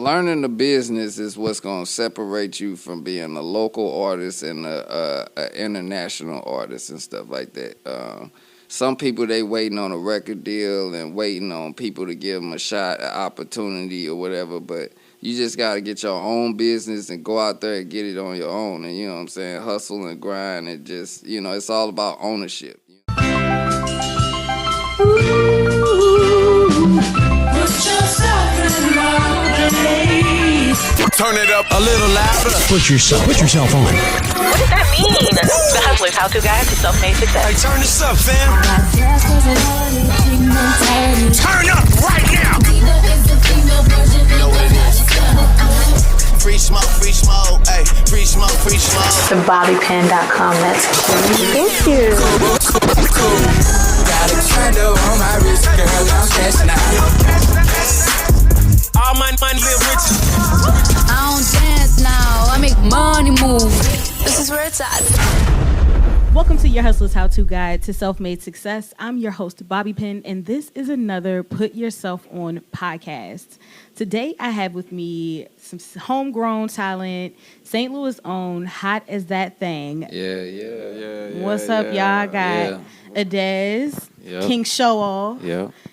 learning the business is what's gonna separate you from being a local artist and a international artist and stuff like that. Some people, they waiting on a record deal and waiting on people to give them a shot, an opportunity or whatever, but you just got to get your own business and go out there and get it on your own. And, you know what I'm saying, hustle and grind and just, it's all about ownership. Turn it up a little louder. Put yourself on. What does that mean? The Hustler's How-To Guide to Self-Made Success. Hey, turn this up, fam. Turn up right now. You know what it is. Free smoke, hey. Free smoke. The bobbypin.com. That's cool. Thank you. Cool. Got a candle on my wrist, girl. I'm cashing out. All my money live rich. I don't dance now. I make money move. This is where it's at. Welcome to your Hustler's How-To Guide to Self-Made Success. I'm your host, Bobby Pin, and this is another Put Yourself On podcast. Today, I have with me some homegrown talent, St. Louis' own, Hot as That Thing. Yeah. What's up, y'all? I got Adez, King Show-Off,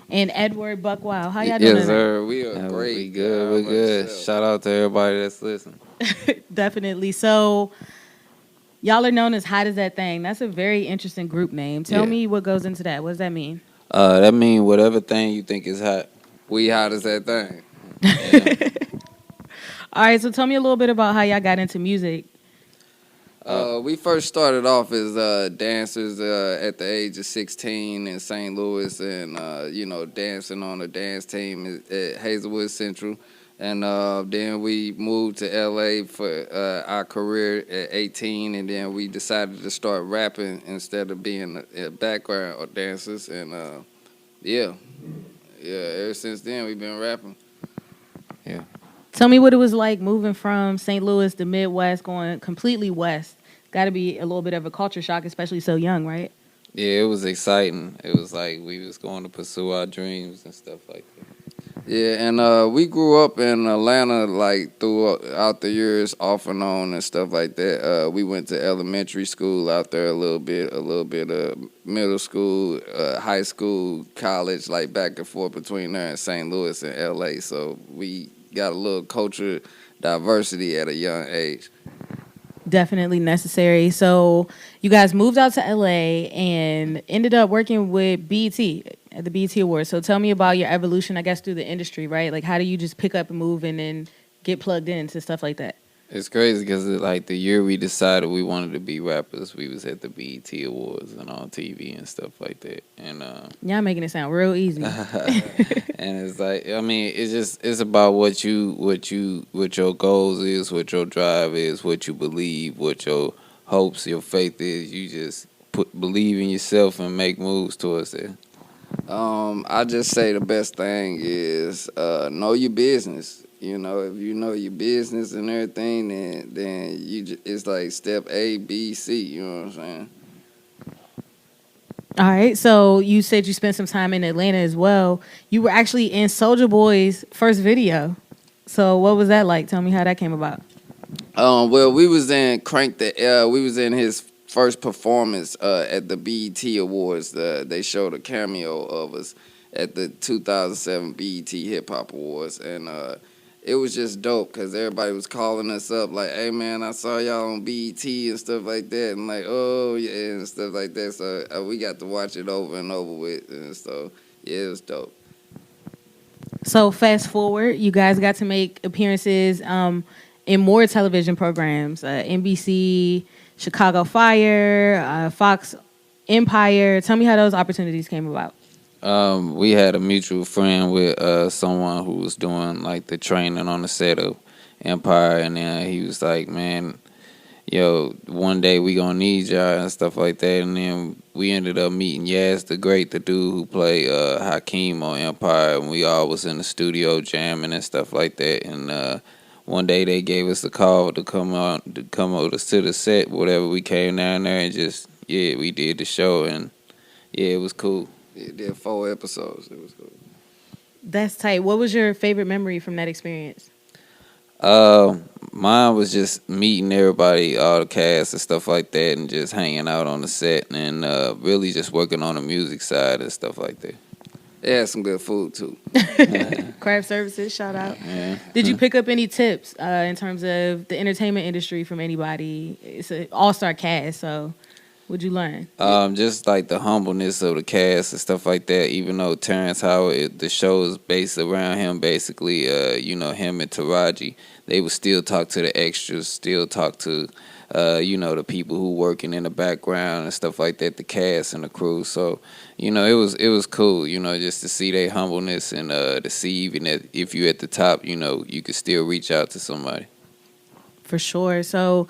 and Edward Buckwild. How y'all doing? Yes, sir. We are great. We good. We're good. Shout out to everybody that's listening. Definitely. So, y'all are known as Hot as That Thing. That's a very interesting group name. Tell me what goes into that. What does that mean? That mean whatever thing you think is hot. We hot as that thing. Yeah. All right, so tell me a little bit about how y'all got into music. We first started off as dancers at the age of 16 in St. Louis and, dancing on a dance team at Hazelwood Central. And then we moved to L.A. for our career at 18, and then we decided to start rapping instead of being background dancers. And, ever since then we've been rapping. Yeah. Tell me what it was like moving from St. Louis to Midwest, going completely west. Got to be a little bit of a culture shock, especially so young, right? Yeah, it was exciting. It was like we was going to pursue our dreams and stuff like that. Yeah, and we grew up in Atlanta, like, throughout the years, off and on and stuff like that. We went to elementary school out there a little bit of middle school, high school, college, like back and forth between there and St. Louis and L.A. So we got a little culture diversity at a young age. Definitely necessary. So you guys moved out to LA and ended up working with BET at the BET Awards. So tell me about your evolution, I guess, through the industry, right? Like, how do you just pick up and move and then get plugged into stuff like that? It's crazy because like the year we decided we wanted to be rappers, we was at the BET Awards and on TV and stuff like that. And y'all making it sound real easy. And it's like, I mean, it's about what your goals is, what your drive is, what you believe, what your hopes, your faith is. You just believe in yourself and make moves towards it. I just say the best thing is know your business. You know, if you know your business and everything, then it's like step A, B, C. You know what I'm saying? All right. So you said you spent some time in Atlanta as well. You were actually in Soulja Boy's first video. So what was that like? Tell me how that came about. Well, we was in we was in his first performance at the BET Awards. They showed a cameo of us at the 2007 BET Hip Hop Awards, and it was just dope because everybody was calling us up like, hey, man, I saw y'all on BET and stuff like that. And like, oh, yeah, and stuff like that. So we got to watch it over and over with. And so, yeah, it was dope. So fast forward, you guys got to make appearances in more television programs, NBC, Chicago Fire, Fox Empire. Tell me how those opportunities came about. We had a mutual friend with someone who was doing like the training on the set of Empire, and then he was like, man, one day we gonna need y'all and stuff like that. And then we ended up meeting Yaz the Great, the dude who played Hakeem on Empire, and we all was in the studio jamming and stuff like that. And one day they gave us a call to come over to the set, whatever. We came down there and just, we did the show, and it was cool. It did 4 episodes. It was cool. That's tight. What was your favorite memory from that experience? Mine was just meeting everybody, all the cast and stuff like that, and just hanging out on the set, and really just working on the music side and stuff like that. They had some good food too. Craft services, shout out. Yeah. Did you pick up any tips in terms of the entertainment industry from anybody? It's an all-star cast, so what'd you learn? Just like the humbleness of the cast and stuff like that. Even though Terrence Howard, the show is based around him, basically, him and Taraji, they would still talk to the extras, still talk to, the people who working in the background and stuff like that, the cast and the crew. So, it was cool, just to see their humbleness and to see even that if you're at the top, you could still reach out to somebody. For sure. So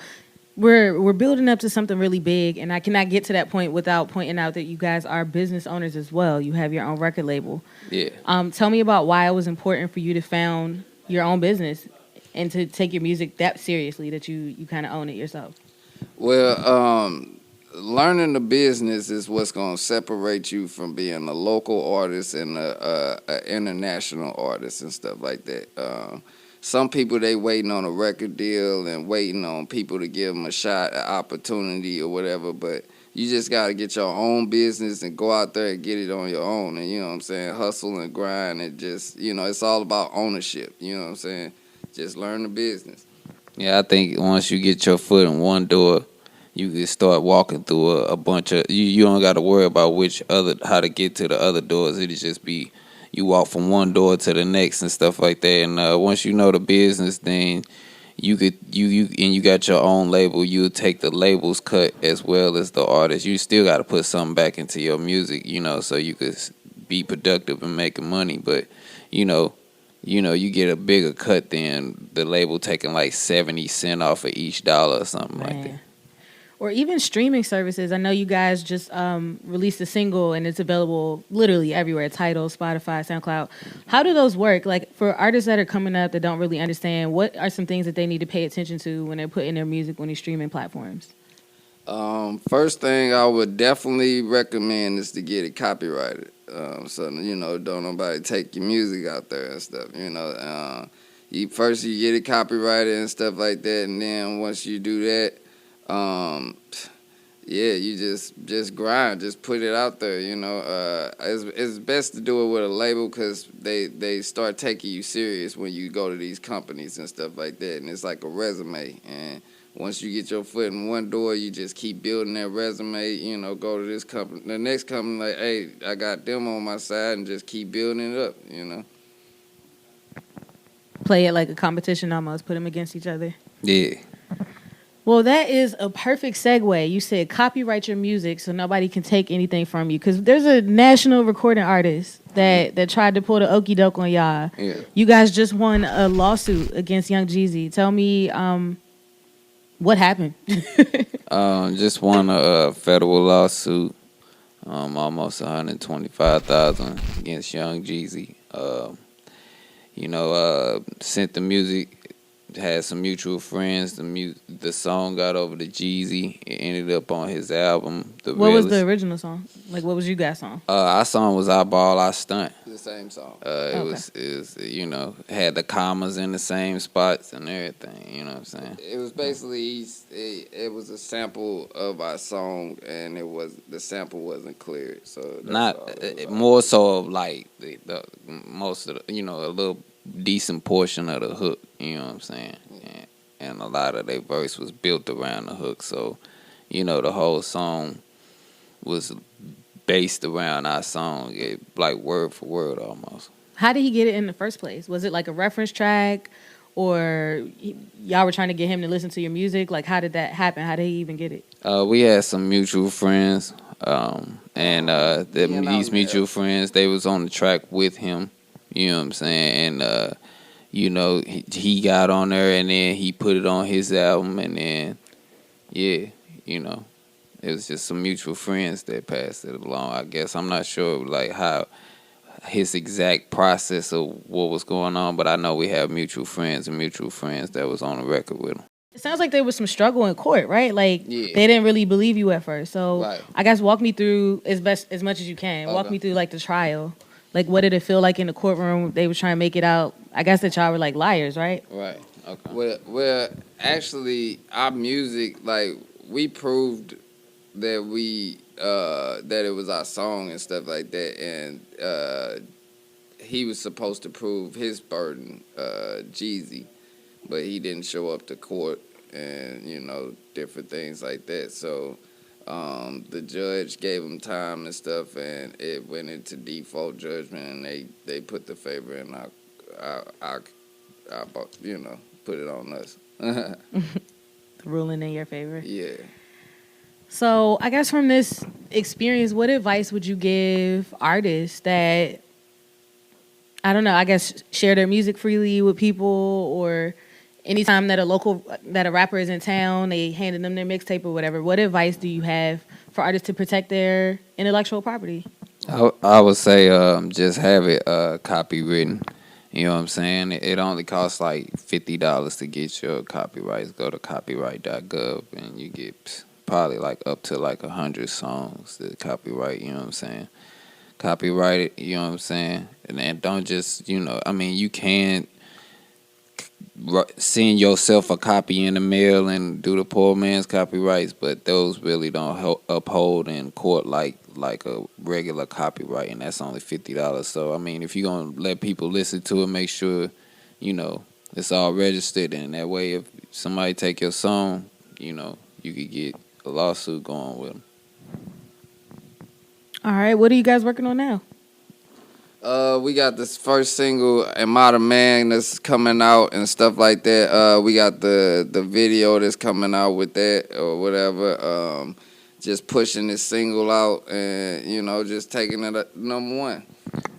we're building up to something really big, and I cannot get to that point without pointing out that you guys are business owners as well. You have your own record label. Yeah. Tell me about why it was important for you to found your own business and to take your music that seriously that you kind of own it yourself. Well, learning the business is what's going to separate you from being a local artist and a international artist and stuff like that. Some people, they waiting on a record deal and waiting on people to give them a shot, an opportunity or whatever, but you just got to get your own business and go out there and get it on your own. And, you know what I'm saying, hustle and grind and just, it's all about ownership, you know what I'm saying? Just learn the business. Yeah, I think once you get your foot in one door, you can start walking through a bunch of. You don't got to worry about how to get to the other doors. It'll just be you walk from one door to the next and stuff like that. And once you know the business, then you got your own label. You take the label's cut as well as the artist. You still got to put something back into your music, so you could be productive and making money. But you get a bigger cut than the label taking like 70 cents off of each dollar or something like that. Or even streaming services. I know you guys just released a single and it's available literally everywhere. Tidal, Spotify, SoundCloud. How do those work? Like for artists that are coming up that don't really understand, what are some things that they need to pay attention to when they're putting their music on these streaming platforms? First thing I would definitely recommend is to get it copyrighted. So, don't nobody take your music out there and stuff, you get it copyrighted and stuff like that, and then once you do that, you just grind, just put it out there, it's best to do it with a label because they start taking you serious when you go to these companies and stuff like that, and it's like a resume, and once you get your foot in one door, you just keep building that resume, go to this company, the next company, like, hey, I got them on my side, and just keep building it up, Play it like a competition almost, put them against each other. Yeah. Well, that is a perfect segue. You said copyright your music so nobody can take anything from you. Because there's a national recording artist that tried to pull the okie doke on y'all. Yeah. You guys just won a lawsuit against Young Jeezy. Tell me what happened. Just won a federal lawsuit, almost $125,000 against Young Jeezy. Sent the music. Had some mutual friends. The song got over to Jeezy. It ended up on his album. What was the original song? Like, what was you guys' song? Our song was I Ball, I Stunt. The same song. It was had the commas in the same spots and everything. You know what I'm saying? It was basically it was a sample of our song, and the sample wasn't cleared. So more so of like the most of the, a little decent portion of the hook, you know what I'm saying? And a lot of their verse was built around the hook, so the whole song was based around our song, like word for word almost. How did he get it in the first place? Was it like a reference track, or y'all were trying to get him to listen to your music? Like, how did that happen? How did he even get it? We had some mutual friends, and these mutual friends, they was on the track with him. You know what I'm saying? And, he got on there and then he put it on his album and then, it was just some mutual friends that passed it along, I guess. I'm not sure, like, how his exact process of what was going on, but I know we have mutual friends that was on the record with him. It sounds like there was some struggle in court, right? Like, They didn't really believe you at first. So, right. I guess walk me through as much as you can. Okay. Walk me through, like, the trial. Like, what did it feel like in the courtroom? They were trying to make it out. I guess that y'all were like liars, right? Right. Okay. Well, actually, our music, like, we proved that that it was our song and stuff like that, and he was supposed to prove his burden, Jeezy, but he didn't show up to court, and different things like that. So the judge gave him time and stuff, and it went into default judgment, and they put the favor in our put it on us. The ruling in your favor. Yeah. So I guess from this experience, what advice would you give artists that, I don't know, I guess share their music freely with people, or anytime that a rapper is in town, they handed them their mixtape or whatever. What advice do you have for artists to protect their intellectual property? I would say just have it copywritten. You know what I'm saying? It only costs like $50 to get your copyrights. Go to copyright.gov and you get probably like up to like 100 songs to copyright. You know what I'm saying? Copyright it. You know what I'm saying? And then don't just you can't send yourself a copy in the mail and do the poor man's copyrights, but those really don't uphold in court like a regular copyright, and that's only $50. So if you're gonna let people listen to it, make sure it's all registered, and that way if somebody take your song, you could get a lawsuit going with them. All right, what are you guys working on now? We got this first single, amzn.to, that's coming out and stuff like that. We got the video that's coming out with that or whatever. Just pushing this single out and, just taking it at number one.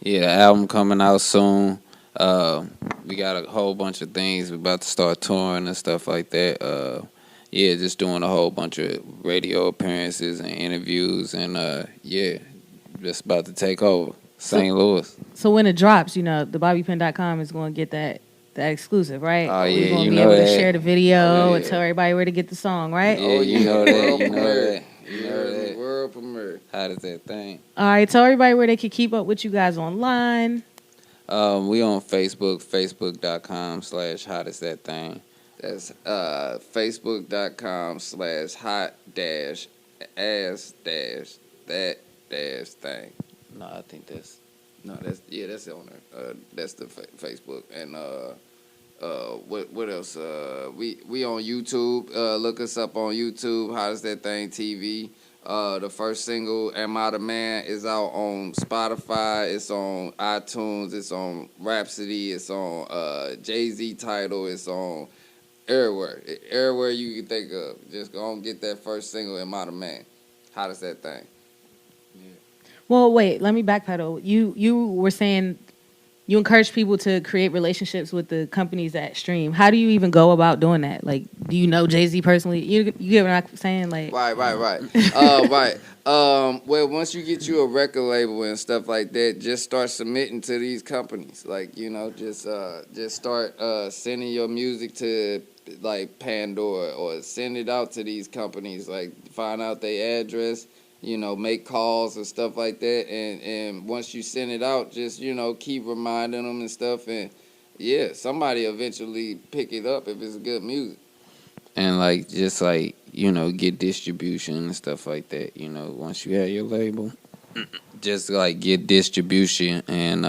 Yeah, the album coming out soon. We got a whole bunch of things. We're about to start touring and stuff like that. Yeah, just doing a whole bunch of radio appearances and interviews, and just about to take over St. Louis. So when it drops, the bobbypin.com is going to get that exclusive, right? Oh, yeah, We're going to you be know able to that. share the video Oh, yeah. and tell everybody where to get the song, right? Yeah, you know that. You know that. You know that. World premiere. How does that thing? All right, tell everybody where they can keep up with you guys online. We on Facebook, facebook.com/hottasthatthing. That's facebook.com/hot-ass-that-thing. No, I think that's... No, that's on there. That's the Facebook. And what else? We on YouTube. Look us up on YouTube. How Does That Thing TV? The first single, Am I the Man, is out on Spotify. It's on iTunes. It's on Rhapsody. It's on Jay-Z title. It's on everywhere. Everywhere you can think of. Just go and get that first single, Am I the Man? How Does That Thing? Well, wait, let me backpedal. You were saying you encourage people to create relationships with the companies that stream. How do you even go about doing that? Like, do you know Jay-Z personally? You get what I'm saying? Like, Right. Right. Well, once you get you a record label and stuff like that, just start submitting to these companies. Like, just start sending your music to like Pandora, or send it out to these companies. Like, find out their address. Make calls and stuff like that. And once you send it out, just, keep reminding them and stuff. And, yeah, somebody eventually pick it up if it's good music. And, get distribution and stuff like that. Once you have your label, just, get distribution. And,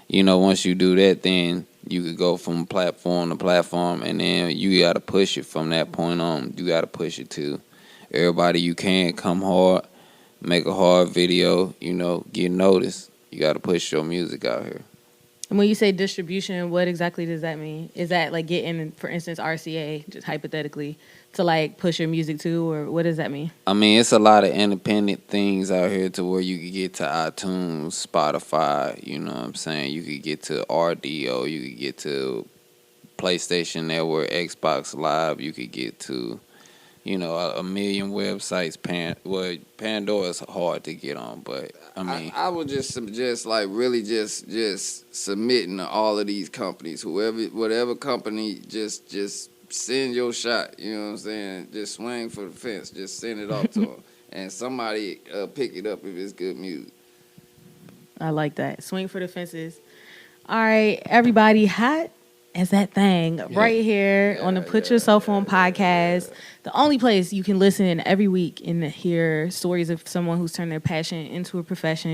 once you do that, then you could go from platform to platform. And then you got to push it from that point on. You got to push it to everybody you can. Come hard, make a hard video, get noticed. You got to push your music out here. and when you say distribution, what exactly does that mean? Is that like getting, for instance, RCA, just hypothetically, to like push your music to, or what does that mean? It's a lot of independent things out here to where you could get to iTunes, Spotify, you know what I'm saying? You could get to RDO, you could get to PlayStation Network, Xbox Live, you could get to a million websites. Pandora's hard to get on, but I would just suggest really just submitting to all of these companies, whatever company, just send your shot. You know what I'm saying? Just swing for the fence. Just send it off to them, and somebody pick it up if it's good music. I like that. Swing for the fences. All right, everybody, hot as that thing right here on the Put Yourself On podcast. The only place you can listen every week and hear stories of someone who's turned their passion into a profession.